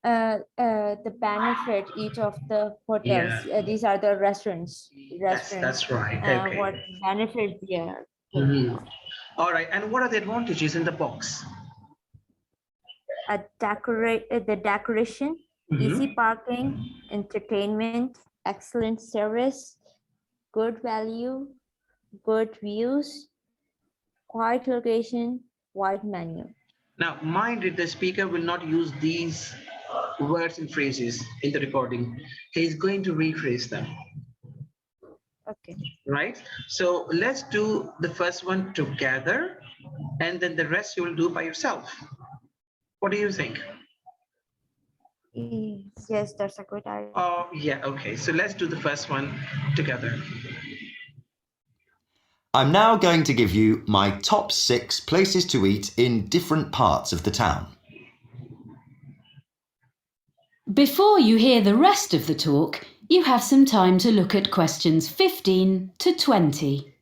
The benefit each of the hotels. Yeah. These are the restaurants. That's right. Okay. What benefit? Yeah. All right. And what are the advantages in the box? The decoration, easy parking, entertainment, excellent service, good value, good views, quiet location, wide menu. Now, mind that the speaker will not use these words and phrases in the recording. He's going to rephrase them. Okay. Right? So let's do the first one together, and then the rest you will do by yourself. What do you think? Yes, that's a good idea. Oh, yeah, okay. So let's do the first one together. I'm now going to give you my top 6 places to eat in different parts of the town. Before you hear the rest of the talk, you have some time to look at questions 15 to 20.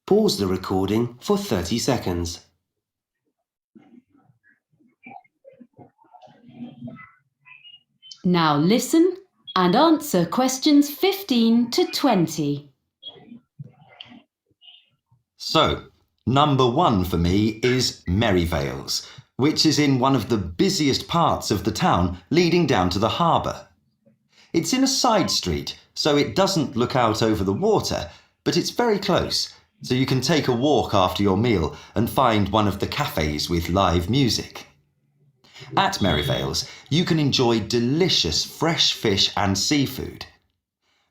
Pause the recording for 30 seconds. Now listen and answer questions 15 to 20. So, number 1 for me is Merivales, which is in one of the busiest parts of the town leading down to the harbour. It's in a side street, so it doesn't look out over the water, but it's very close, so you can take a walk after your meal and find one of the cafes with live music. At Merivales, you can enjoy delicious fresh fish and seafood.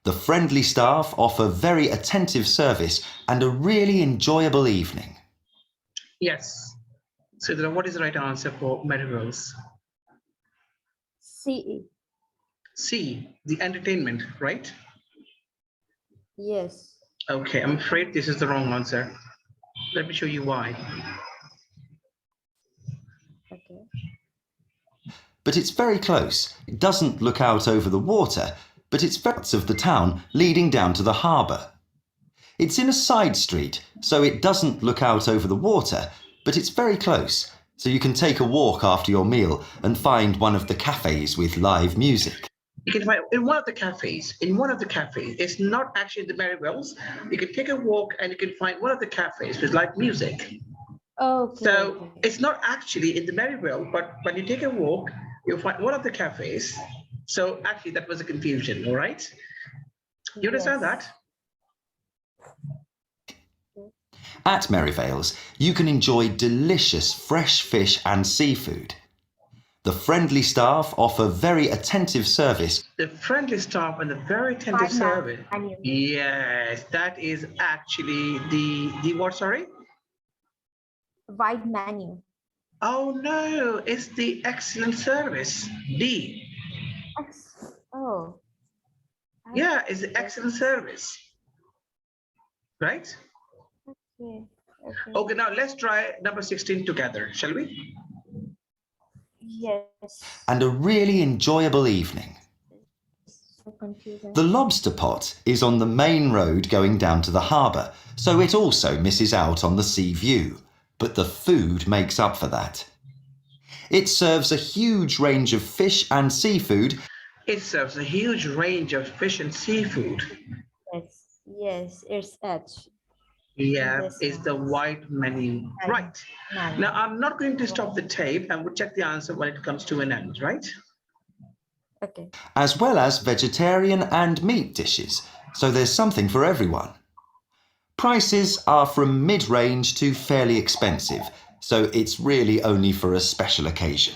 The friendly staff offer very attentive service and a really enjoyable evening. Yes. So what is the right answer for Merivales? C. C, the entertainment, right? Yes. Okay, I'm afraid this is the wrong answer. Let me show you why. Okay. But it's very close. It doesn't look out over the water, but it's parts of the town leading down to the harbour. It's in a side street, so it doesn't look out over the water, but it's very close, so you can take a walk after your meal and find one of the cafes with live music. You can find in one of the cafes, it's not actually the Merivales. You can take a walk and you can find one of the cafes with live music. Okay. So okay. it's not actually in the Merivale, but when you take a walk, you'll find one of the cafes. So actually that was a confusion, all right? You understand Yes. that? At Merivales, you can enjoy delicious fresh fish and seafood. The friendly staff offer very attentive service. The friendly staff and the very attentive Fine, ma'am. service. I knew. Yes, that is actually the what, sorry? Wide menu. Oh no, it's the excellent service. D. Oh. Yeah, it's the excellent service. Right? Okay. Okay. Okay, now let's try number 16 together, shall we? Yes. And a really enjoyable evening. So confusing. The lobster pot is on the main road going down to the harbour, so it also misses out on the sea view, but the food makes up for that. It serves a huge range of fish and seafood. It serves a huge range of fish and seafood. Yes. Yes. It's H. Yeah, This it's the one. white menu. Right. Menu. Now, I'm not going to stop the tape and we'll check the answer when it comes to an end, right? Okay. As well as vegetarian and meat dishes, so there's something for everyone. Prices are from mid-range to fairly expensive, so it's really only for a special occasion.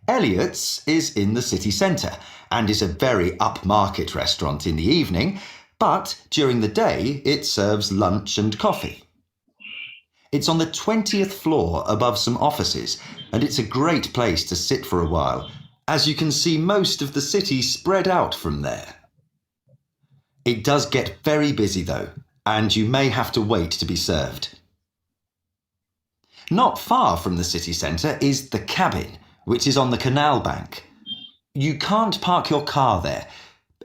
Elliot's is in the city centre and is a very upmarket restaurant in the evening, but during the day it serves lunch and coffee. It's on the 20th floor above some offices, and it's a great place to sit for a while, as you can see most of the city spread out from there. It does get very busy though, and you may have to wait to be served. Not far from the city centre is the Cabin, which is on the canal bank. You can't park your car there.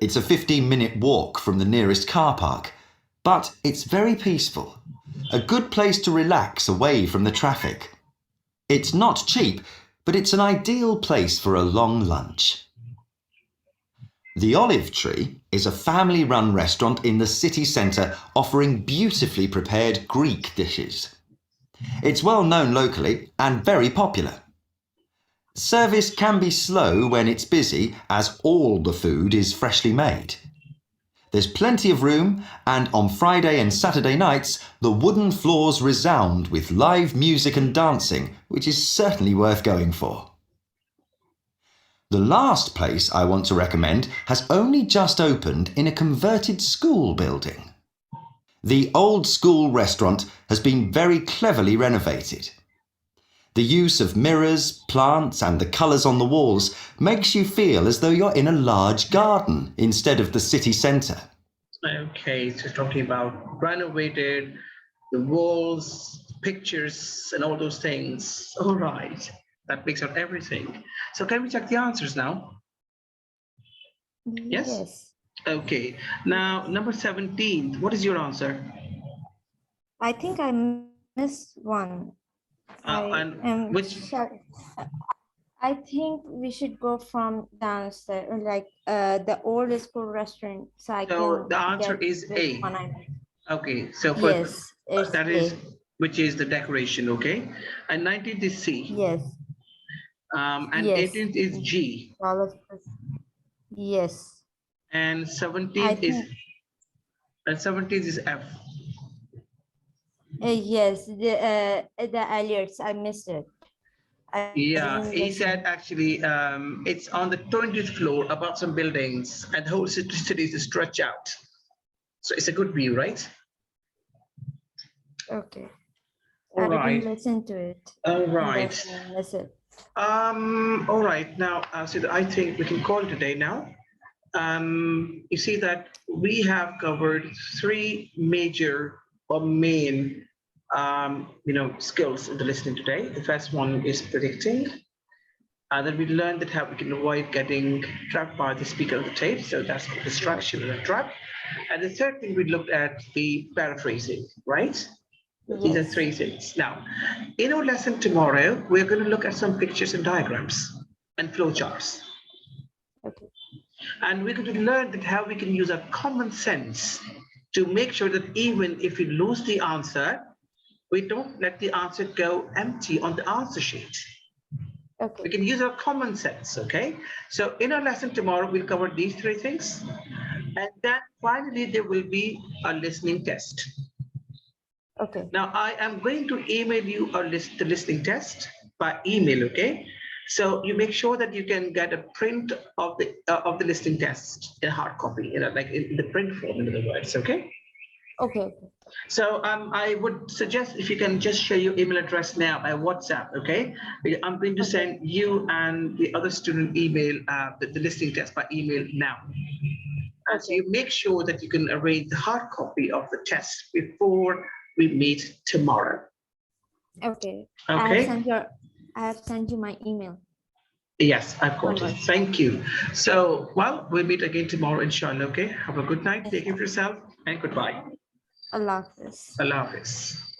It's a 15-minute walk from the nearest car park, but it's very peaceful. A good place to relax away from the traffic. It's not cheap, but it's an ideal place for a long lunch. The Olive Tree is a family-run restaurant in the city centre offering beautifully prepared Greek dishes. It's well known locally and very popular. Service can be slow when it's busy, as all the food is freshly made. There's plenty of room, and on Friday and Saturday nights, the wooden floors resound with live music and dancing, which is certainly worth going for. The last place I want to recommend has only just opened in a converted school building. The old school restaurant has been very cleverly renovated. The use of mirrors, plants, and the colours on the walls makes you feel as though you're in a large garden instead of the city centre. Okay, so talking about renovated, the walls, pictures, and all those things. All right, that makes out everything. So can we check the answers now? Yes? Okay, now number 17, what is your answer? I think I missed one. And which? I think we should go from downstairs, like the old school restaurant. So the answer is A. Okay, so for Yes, it's that is A. which is the decoration, okay? And 19th is C. Yes. And Yes. 18th is G. All of this. Yes. And 17th is F. Yes, the Elliot's. I missed it. Yeah, he said actually it's on the 20th floor above some buildings and the whole city is stretched out. So it's a good view, right? Okay. All right. I didn't listen to it. All right. Miss it. All right. Now, so I think we can call it a day now. You see that we have covered 3 major or main skills in the listening today. The first one is predicting. Then we learned that how we can avoid getting trapped by the speaker of the tape. So that's the distraction and a trap. And the third thing we looked at the paraphrasing, right? Yes. These are 3 things. Now, in our lesson tomorrow, we're going to look at some pictures and diagrams and flowcharts. Okay. And we're going to learn that how we can use our common sense to make sure that even if we lose the answer, we don't let the answer go empty on the answer sheet. Okay. We can use our common sense, okay? So in our lesson tomorrow, we'll cover these 3 things. And then finally, there will be a listening test. Okay. Now, I am going to email you the listening test by email, okay? So you make sure that you can get a print of the listening test in hard copy, like in the print form, in other words, okay? Okay. So I would suggest if you can just share your email address now by WhatsApp, okay? I'm going to send you and the other student email, the listening test by email now. And so you make sure that you can arrange the hard copy of the test before we meet tomorrow. Okay. Okay. I have sent you my email. Yes, I've got it. Thank you. So, well, we'll meet again tomorrow, inshallah, okay? Have a good night. Take care of yourself and goodbye. Allah Hafiz. Allah Hafiz.